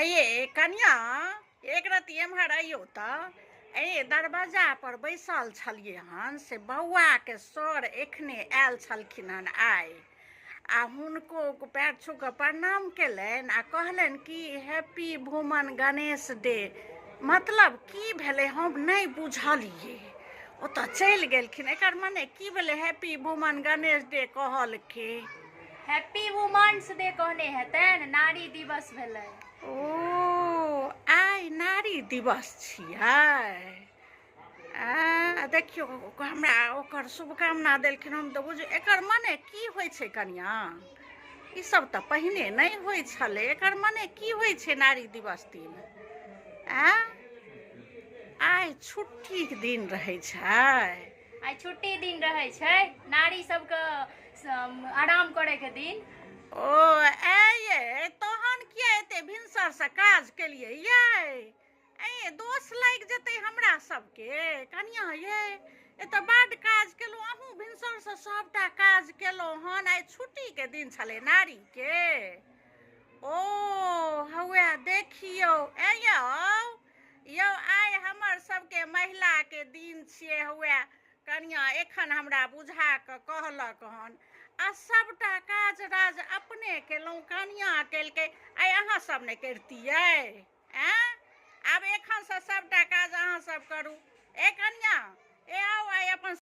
ये कनिया एक रति एम्हर अइयो तऽ दरवाजा पर बैसल छलियै हन से बौआ के सर एखने आयल छलखिन हन आइ आ हुनको पैर छू कऽ प्रणाम केलनि आ कहलनि कि हैप्पी वुमन गणेश डे मतलब की भेलै हम नहि बुझलियै। ओतऽ चलि गेलखिन, एकर मने की भेलै हैप्पी वुमन गणेश डे कहलकै? हैप्पी वुमेन्स डे कहने हेतनि, नारी दिवस भेलै। ओ आइ नारी दिवस छियै। देखियौ हमरा ओकर शुभकामना देलखिन, हम तऽ बुझियौ एकर मने की होइ छै कनिया? ई सब तऽ पहिने नहि होइ छलै, एकर मने की होइ छै नारी दिवस दिन? आइ छुट्टीके दिन रहै छै। आइ छुट्टी दिन रहै छै, नारी सबके आराम करैके दिन। ओ ये तहन किया एते भिनसर से काज केलियै ये? दोष लागि जेतै हमरा सबके कनिया ये। एतऽ बड्ड काज केलहुँ, अहूँ भिनसर से सबटा काज केलहुँ हन। आइ छुट्टीके दिन छलै नारीके। ओ हौवे देखियौ यौ आइ हमर सबके महिलाके दिन छियै हौवे। कनिया एखन हमरा बुझा कऽ कहलक हन आ सबटा काज राज अपने केलहुँ, कनिया केलकै। आइ अहाँ सब ने करितियै? आब एखन से सबटा काज अहाँ सब करू। कनिया आउ आइ अपन